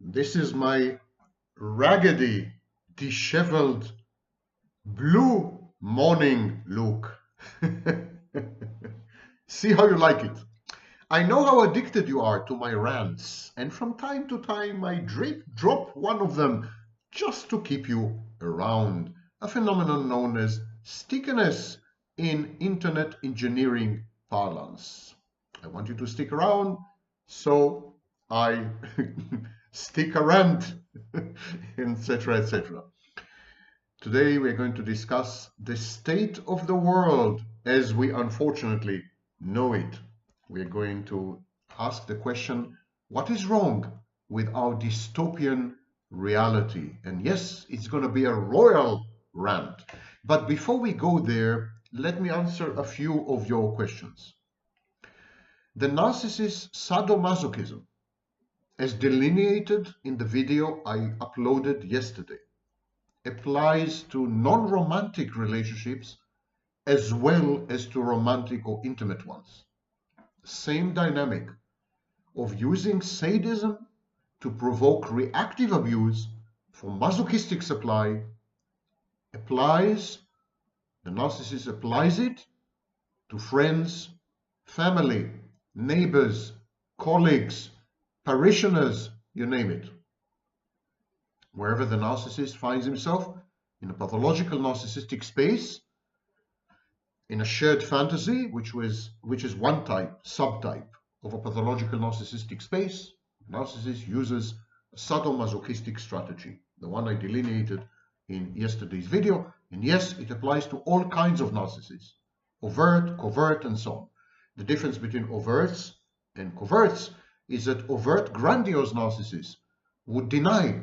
This is my raggedy, disheveled, blue morning look. See how you like it. I know how addicted you are to my rants, and from time to time I drop one of them just to keep you around, a phenomenon known as stickiness in internet engineering parlance. I want you to stick around, so I stick around, etc., etc. Today we're going to discuss the state of the world as we unfortunately know it. We're going to ask the question, what is wrong with our dystopian reality? And yes, it's going to be a royal rant. But before we go there, let me answer a few of your questions. The narcissist sadomasochism, as delineated in the video I uploaded yesterday, applies to non-romantic relationships as well as to romantic or intimate ones. Same dynamic of using sadism to provoke reactive abuse for masochistic supply applies, the narcissist applies it to friends, family, neighbors, colleagues, parishioners, you name it. Wherever the narcissist finds himself in a pathological narcissistic space, in a shared fantasy, which is one subtype of a pathological narcissistic space, narcissist uses a sadomasochistic strategy, the one I delineated in yesterday's video. And yes, it applies to all kinds of narcissists, overt, covert, and so on. The difference between overts and coverts is that overt, grandiose narcissists would deny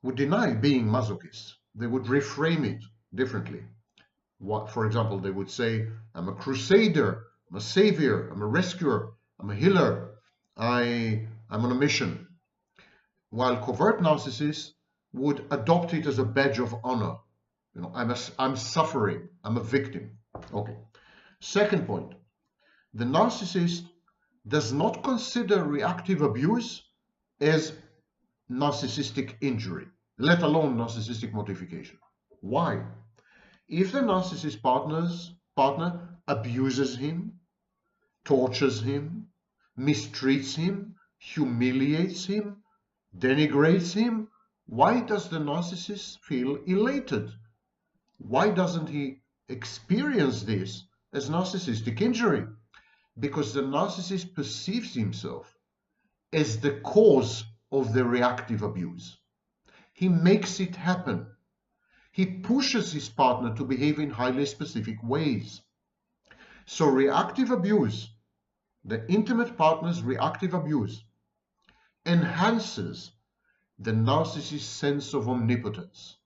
being masochists. They would reframe it differently. For example, they would say, I'm a crusader, I'm a savior, I'm a rescuer, I'm a healer, I'm on a mission. While covert narcissists would adopt it as a badge of honor. You know, I'm suffering, I'm a victim. Okay. Second point, the narcissist does not consider reactive abuse as narcissistic injury, let alone narcissistic mortification. Why? If the narcissist partner abuses him, tortures him, mistreats him, humiliates him, denigrates him, why does the narcissist feel elated? Why doesn't he experience this as narcissistic injury? Because the narcissist perceives himself as the cause of the reactive abuse. He makes it happen. He pushes his partner to behave in highly specific ways. So reactive abuse, the intimate partner's reactive abuse, enhances the narcissist's sense of omnipotence,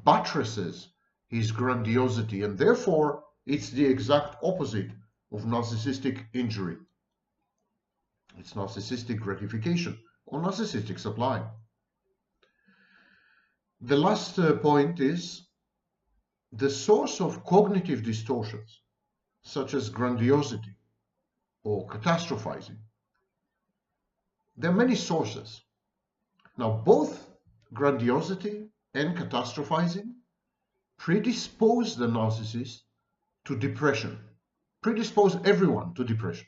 buttresses his grandiosity, and therefore it's the exact opposite of narcissistic injury. It's narcissistic gratification or narcissistic supply. The last point is the source of cognitive distortions, such as grandiosity or catastrophizing. There are many sources. Now, both grandiosity and catastrophizing predispose the narcissist to depression, predispose everyone to depression.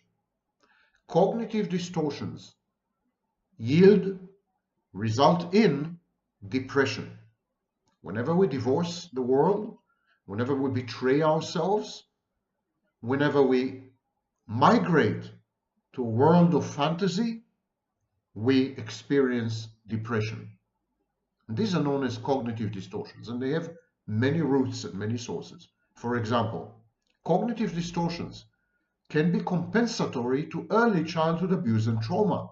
Cognitive distortions result in depression. Whenever we divorce the world, whenever we betray ourselves, whenever we migrate to a world of fantasy, we experience depression. And these are known as cognitive distortions, and they have many roots and many sources. For example, cognitive distortions can be compensatory to early childhood abuse and trauma.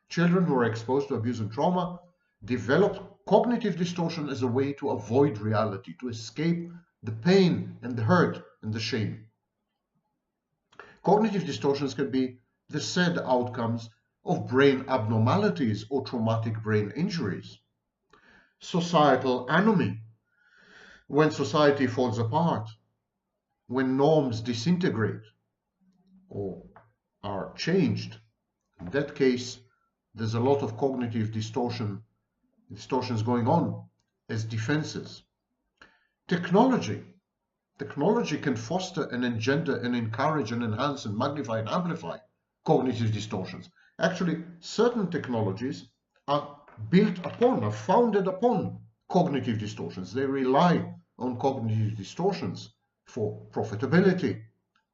Children who are exposed to abuse and trauma develop cognitive distortion as a way to avoid reality, to escape the pain and the hurt and the shame. Cognitive distortions can be the sad outcomes of brain abnormalities or traumatic brain injuries. Societal anomie, when society falls apart, when norms disintegrate or are changed. In that case, there's a lot of cognitive distortions going on as defenses. Technology can foster and engender and encourage and enhance and magnify and amplify cognitive distortions. Actually, certain technologies are founded upon cognitive distortions. They rely on cognitive distortions for profitability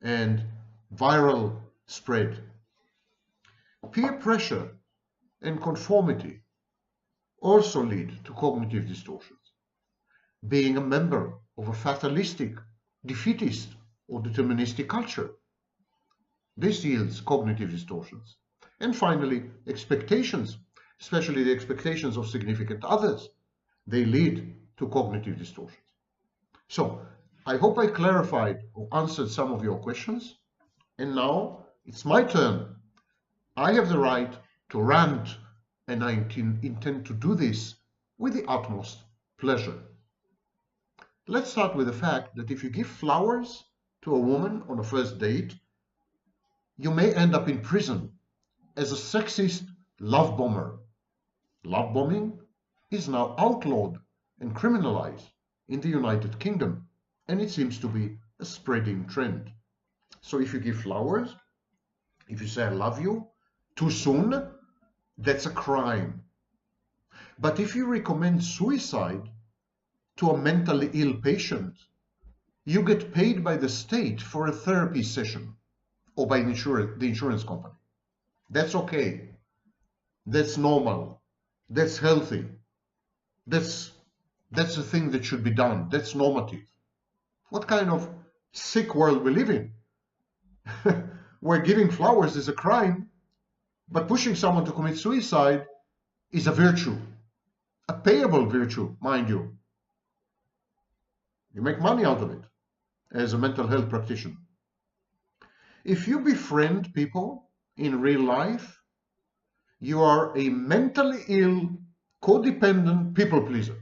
and viral spread. Peer pressure and conformity also lead to cognitive distortions. Being a member of a fatalistic, defeatist, or deterministic culture, this yields cognitive distortions. And finally, expectations, especially the expectations of significant others, they lead to cognitive distortions. So, I hope I clarified or answered some of your questions. And now it's my turn. I have the right to rant, and I intend to do this with the utmost pleasure. Let's start with the fact that if you give flowers to a woman on a first date, you may end up in prison as a sexist love bomber. Love bombing is now outlawed and criminalized in the United Kingdom, and it seems to be a spreading trend. So if you give flowers, if you say I love you too soon, that's a crime. But if you recommend suicide to a mentally ill patient, you get paid by the state for a therapy session or by the insurance company. That's okay. That's normal. That's healthy. That's a thing that should be done. That's normative. What kind of sick world we live in? Where giving flowers is a crime, but pushing someone to commit suicide is a virtue. A payable virtue, mind you. You make money out of it as a mental health practitioner. If you befriend people in real life, you are a mentally ill, codependent people pleaser.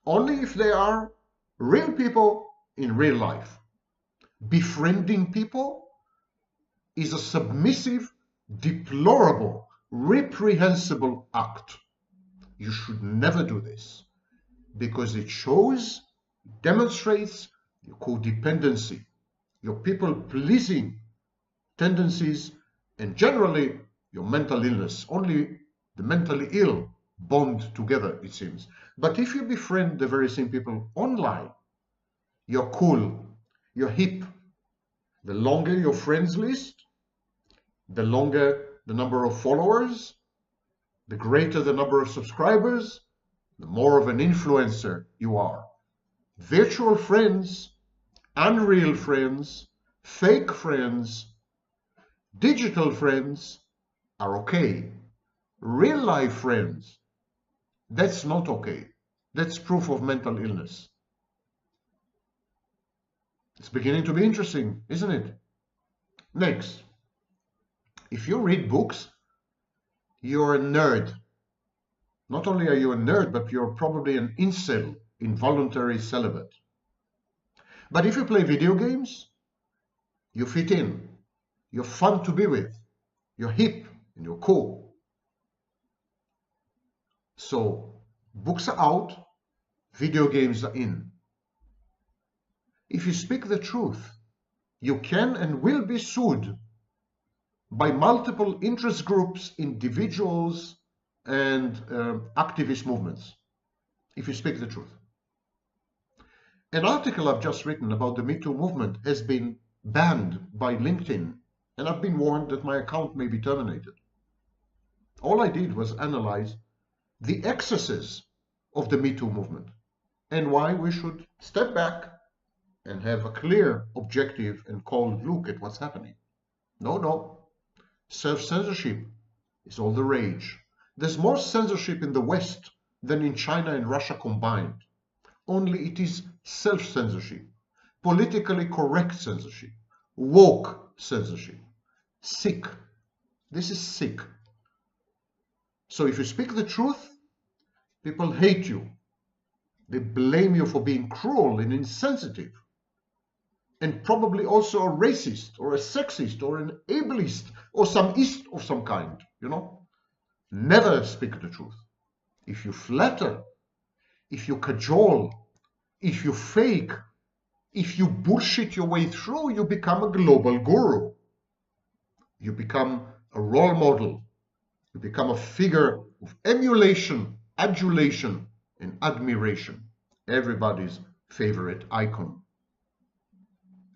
Only if they are real people in real life. Befriending people is a submissive, deplorable, reprehensible act. You should never do this because it demonstrates your codependency, your people-pleasing tendencies, and generally your mental illness. Only the mentally ill bond together, it seems. But if you befriend the very same people online, you're cool, you're hip. The longer your friends list, the longer the number of followers, the greater the number of subscribers, the more of an influencer you are. Virtual friends, unreal friends, fake friends, digital friends are okay. Real life friends, that's not okay. That's proof of mental illness. It's beginning to be interesting, isn't it? Next, if you read books, you're a nerd. Not only are you a nerd, but you're probably an incel, involuntary celibate. But if you play video games, you fit in. You're fun to be with. You're hip and you're cool. So, books are out, video games are in. If you speak the truth, you can and will be sued by multiple interest groups, individuals, and activist movements, if you speak the truth. An article I've just written about the Me Too movement has been banned by LinkedIn, and I've been warned that my account may be terminated. All I did was analyze the excesses of the Me Too movement and why we should step back and have a clear, objective, and cold look at what's happening. No. Self-censorship is all the rage. There's more censorship in the West than in China and Russia combined. Only it is self-censorship, politically correct censorship, woke censorship. Sick. This is sick. So if you speak the truth, people hate you. They blame you for being cruel and insensitive, and probably also a racist or a sexist or an ableist or some ist of some kind, you know. Never speak the truth. If you flatter, if you cajole, if you fake, if you bullshit your way through, you become a global guru. You become a role model. You become a figure of emulation, adulation, and admiration. Everybody's favorite icon.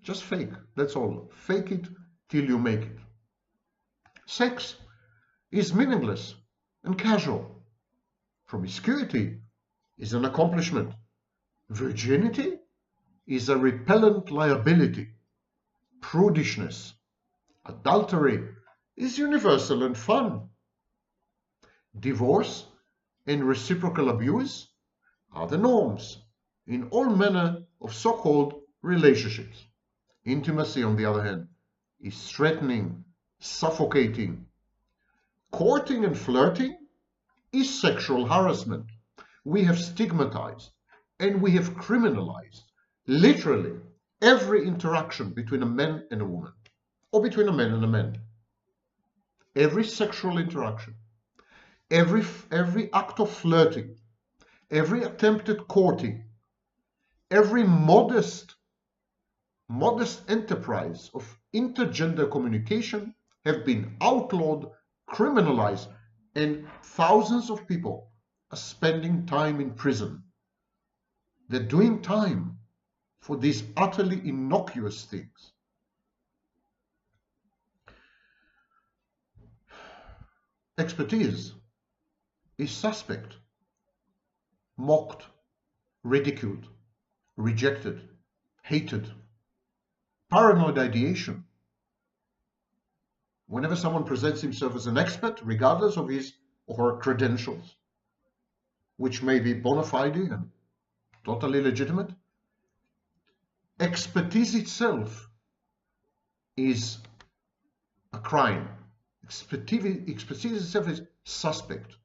Just fake, that's all. Fake it till you make it. Sex is meaningless and casual. Promiscuity is an accomplishment. Virginity is a repellent liability. Prudishness, adultery is universal and fun. Divorce and reciprocal abuse are the norms in all manner of so-called relationships. Intimacy, on the other hand, is threatening, suffocating. Courting and flirting is sexual harassment. We have stigmatized and we have criminalized literally every interaction between a man and a woman, or between a man and a man. Every sexual interaction, every act of flirting, every attempt at courting, every modest enterprise of intergender communication have been outlawed, criminalized, and thousands of people are spending time in prison. They're doing time for these utterly innocuous things. Expertise is suspect, mocked, ridiculed, rejected, hated. Paranoid ideation. Whenever someone presents himself as an expert, regardless of his or her credentials, which may be bona fide and totally legitimate, expertise itself is a crime. Expertise itself is suspect.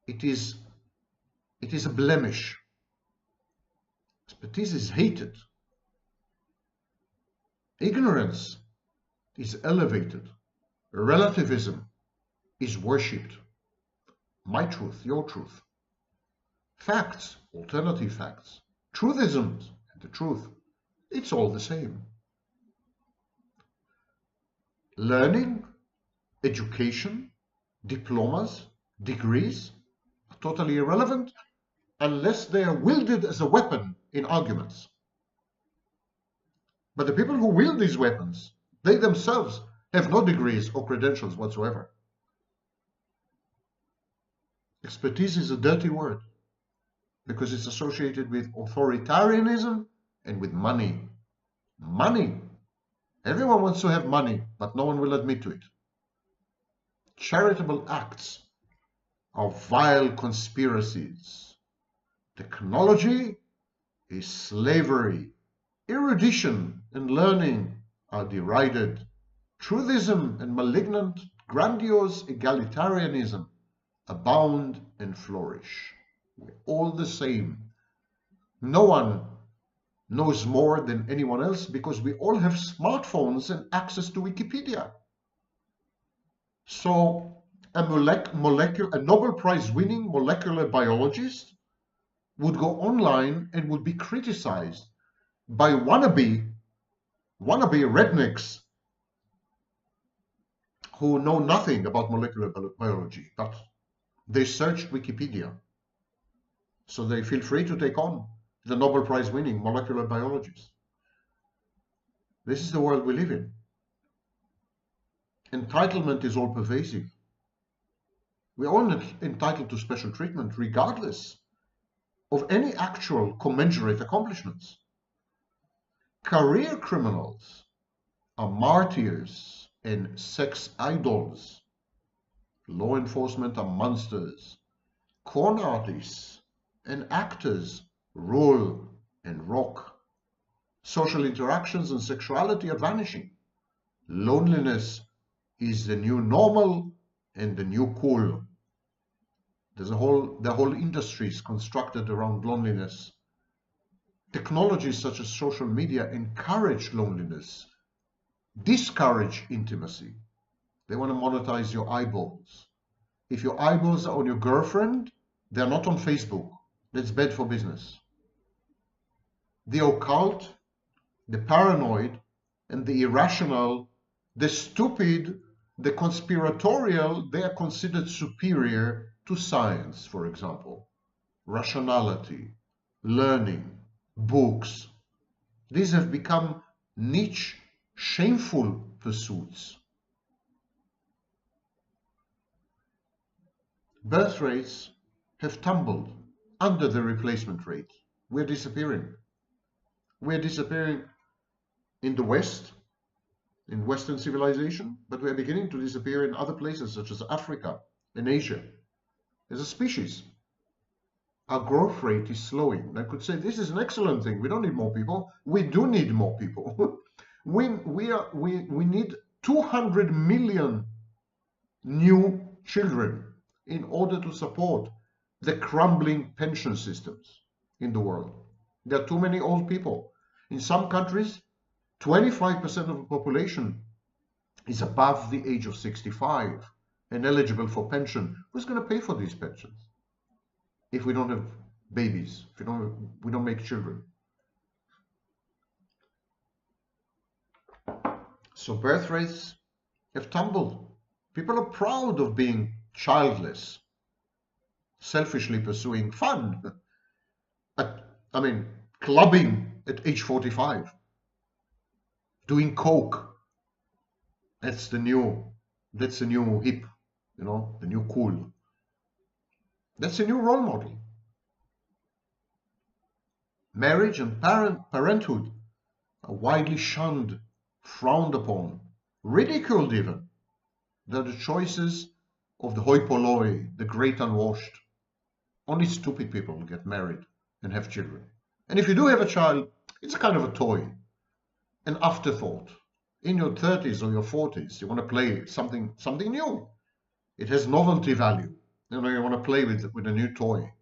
It is a blemish. Expertise is hated. Ignorance is elevated. Relativism is worshipped. My truth, your truth. Facts, alternative facts. Truthisms and the truth. It's all the same. Learning, education, diplomas, degrees are totally irrelevant unless they are wielded as a weapon in arguments. But the people who wield these weapons, they themselves have no degrees or credentials whatsoever. Expertise is a dirty word because it's associated with authoritarianism and with money. Money. Everyone wants to have money, but no one will admit to it. Charitable acts are vile conspiracies. Technology is slavery. Erudition and learning are derided. Truthism and malignant, grandiose egalitarianism abound and flourish. We're all the same. No one knows more than anyone else because we all have smartphones and access to Wikipedia. So a Nobel Prize winning molecular biologist would go online and would be criticized by wannabe rednecks who know nothing about molecular biology, but they searched Wikipedia. So they feel free to take on the Nobel Prize winning molecular biologist. This is the world we live in. Entitlement is all pervasive. We're all entitled to special treatment regardless of any actual commensurate accomplishments. Career criminals are martyrs and sex idols. Law enforcement are monsters. Con artists and actors rule and rock. Social interactions and sexuality are vanishing. Loneliness is the new normal and the new cool. The whole industry is constructed around loneliness. Technologies such as social media encourage loneliness, discourage intimacy. They want to monetize your eyeballs. If your eyeballs are on your girlfriend, they're not on Facebook. That's bad for business. The occult, the paranoid, and the irrational, the stupid, the conspiratorial, they are considered superior to science, for example. Rationality, learning, books. These have become niche, shameful pursuits. Birth rates have tumbled under the replacement rate. We're disappearing. We're disappearing in the West, in Western civilization, but we're beginning to disappear in other places such as Africa and Asia. As a species, our growth rate is slowing. I could say this is an excellent thing. We don't need more people. We do need more people. we need 200 million new children in order to support the crumbling pension systems in the world. There are too many old people. In some countries, 25% of the population is above the age of 65 and eligible for pension. Who's going to pay for these pensions if we don't have babies, if we don't make children? So birth rates have tumbled. People are proud of being childless, selfishly pursuing fun. Clubbing at age 45, doing coke. That's the new hip, the new cool. That's a new role model. Marriage and parenthood are widely shunned, frowned upon, ridiculed even. They're the choices of the hoi polloi, the great unwashed. Only stupid people get married and have children. And if you do have a child, it's a kind of a toy, an afterthought. In your 30s or your 40s, you want to play something new. It has novelty value. You want to play with a new toy.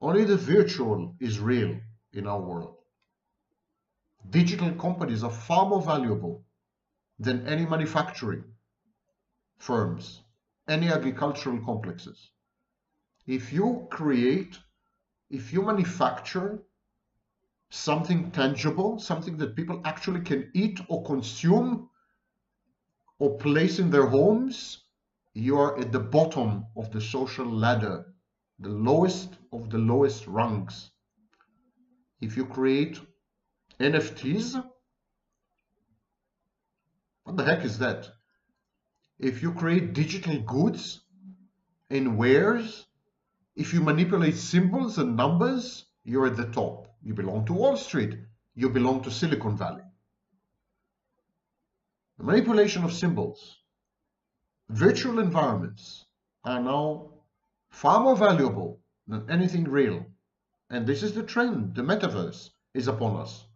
Only the virtual is real in our world. Digital companies are far more valuable than any manufacturing firms, any agricultural complexes. If you manufacture something tangible, something that people actually can eat or consume or place in their homes, you are at the bottom of the social ladder, the lowest of the lowest rungs. If you create NFTs, what the heck is that? If you create digital goods and wares, if you manipulate symbols and numbers, you're at the top. You belong to Wall Street. You belong to Silicon Valley. The manipulation of symbols, virtual environments are now far more valuable than anything real. And this is the trend. The metaverse is upon us.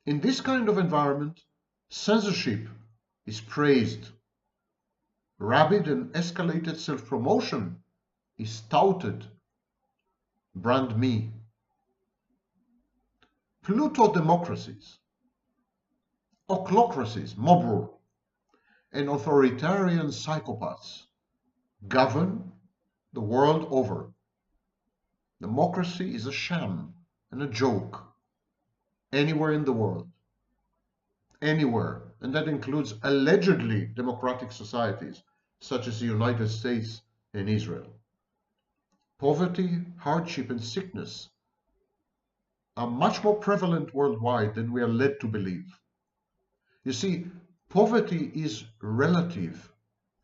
In this kind of environment, censorship is praised. Rabid and escalated self-promotion is touted. Brand me. Pluto-democracies, ochlocracies, mob rule, and authoritarian psychopaths govern the world over. Democracy is a sham and a joke anywhere in the world. Anywhere. And that includes allegedly democratic societies such as the United States and Israel. Poverty, hardship, and sickness are much more prevalent worldwide than we are led to believe. You see, poverty is relative.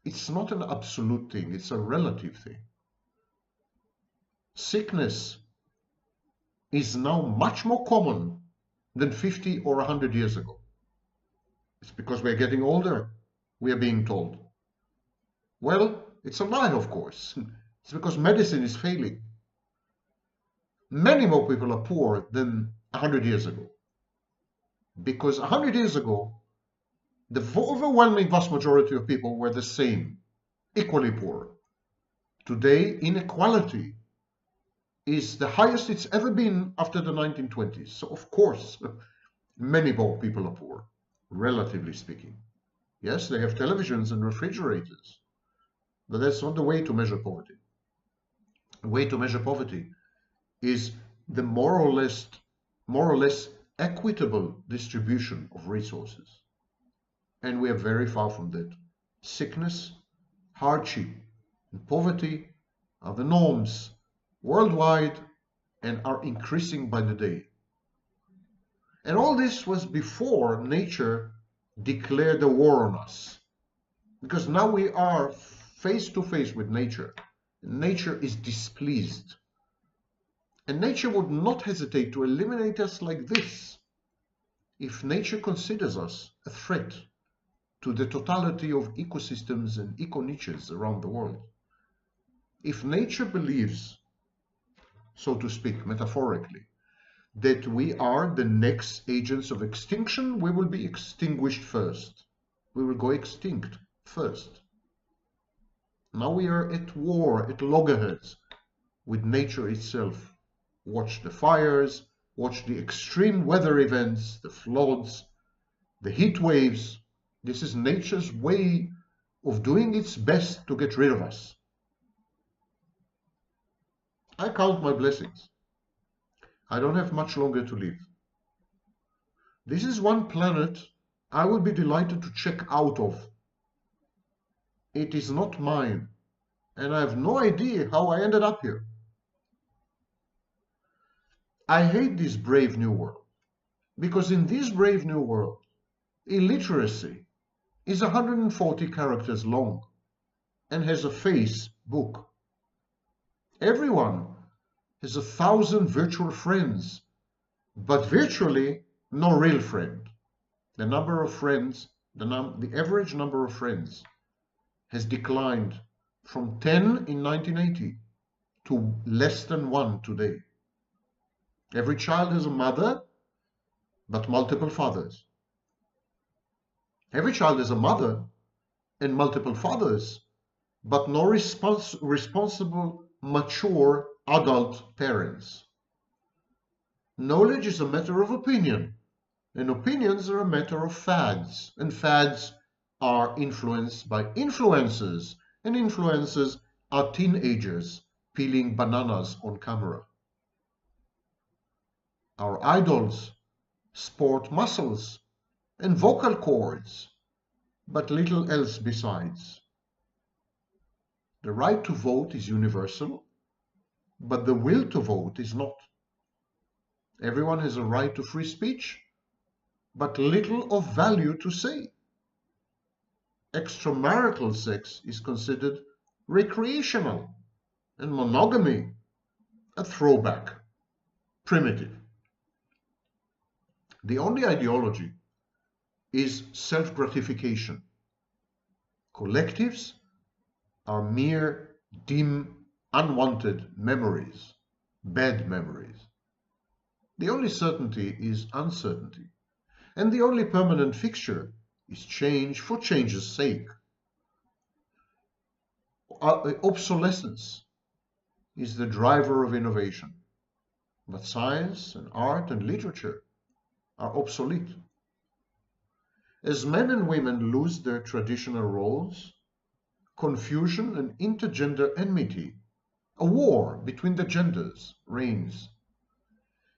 It's not an absolute thing, it's a relative thing. Sickness is now much more common than 50 or 100 years ago. It's because we're getting older, we are being told. Well, it's a lie, of course. It's because medicine is failing. Many more people are poor than 100 years ago. Because 100 years ago, the overwhelming vast majority of people were the same, equally poor. Today, inequality is the highest it's ever been after the 1920s. So, of course, many more people are poor, relatively speaking. Yes, they have televisions and refrigerators, but that's not the way to measure poverty. The way to measure poverty is the more or less equitable distribution of resources. And we are very far from that. Sickness, hardship, and poverty are the norms worldwide and are increasing by the day. And all this was before nature declared a war on us. Because now we are face to face with nature. Nature is displeased. And nature would not hesitate to eliminate us like this if nature considers us a threat to the totality of ecosystems and eco-niches around the world. If nature believes, so to speak, metaphorically, that we are the next agents of extinction, we will be extinguished first. We will go extinct first. Now we are at war, at loggerheads with nature itself. Watch the fires, watch the extreme weather events, the floods, the heat waves. This is nature's way of doing its best to get rid of us. I count my blessings. I don't have much longer to live. This is one planet I will be delighted to check out of. It is not mine, and I have no idea how I ended up here. I hate this brave new world, because in this brave new world, illiteracy is 140 characters long and has a face book. Everyone has 1,000 virtual friends, but virtually no real friend. The number of friends, the average number of friends has declined from 10 in 1980 to less than 1 today. Every child has a mother, but multiple fathers. Every child has a mother and multiple fathers, but no responsible, mature, adult parents. Knowledge is a matter of opinion, and opinions are a matter of fads, and fads are influenced by influencers, and influencers are teenagers peeling bananas on camera. Our idols sport muscles and vocal cords, but little else besides. The right to vote is universal, but the will to vote is not. Everyone has a right to free speech, but little of value to say. Extramarital sex is considered recreational, and monogamy a throwback, primitive. The only ideology is self-gratification. Collectives are mere dim, unwanted memories, bad memories. The only certainty is uncertainty, and the only permanent fixture is change for change's sake. Obsolescence is the driver of innovation, but science and art and literature are obsolete. As men and women lose their traditional roles, confusion and intergender enmity, a war between the genders, reigns.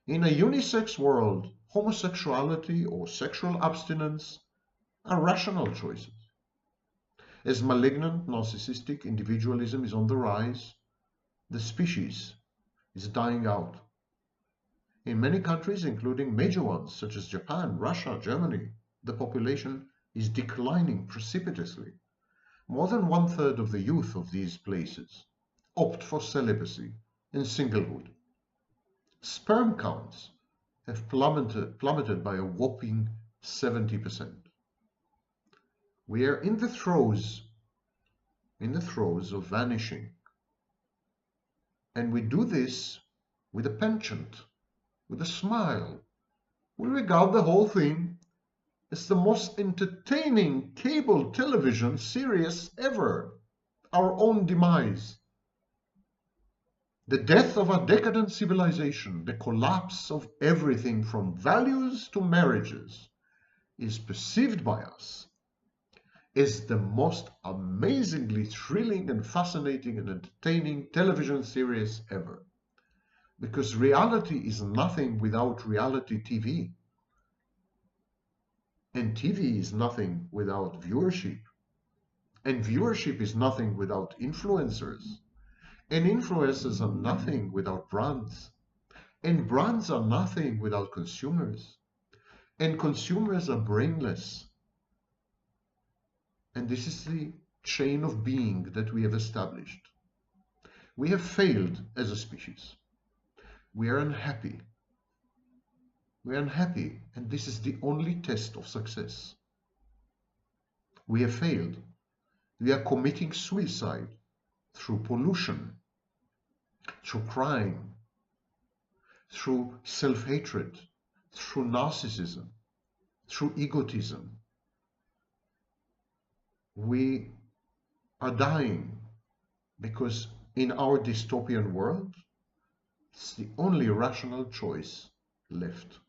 In a unisex world, homosexuality or sexual abstinence are rational choices. As malignant narcissistic individualism is on the rise, the species is dying out. In many countries, including major ones such as Japan, Russia, Germany, the population is declining precipitously. More than 1/3 of the youth of these places opt for celibacy and singlehood. Sperm counts have plummeted by a whopping 70%. We are in the throes of vanishing. And we do this with a penchant, with a smile. We regard the whole thing as the most entertaining cable television series ever, our own demise. The death of our decadent civilization, the collapse of everything from values to marriages, is perceived by us is the most amazingly thrilling and fascinating and entertaining television series ever. Because reality is nothing without reality TV. And TV is nothing without viewership. And viewership is nothing without influencers. And influencers are nothing without brands. And brands are nothing without consumers. And consumers are brainless. And this is the chain of being that we have established. We have failed as a species. We are unhappy. We are unhappy, and this is the only test of success. We have failed. We are committing suicide through pollution, through crime, through self-hatred, through narcissism, through egotism. We are dying because in our dystopian world, it's the only rational choice left.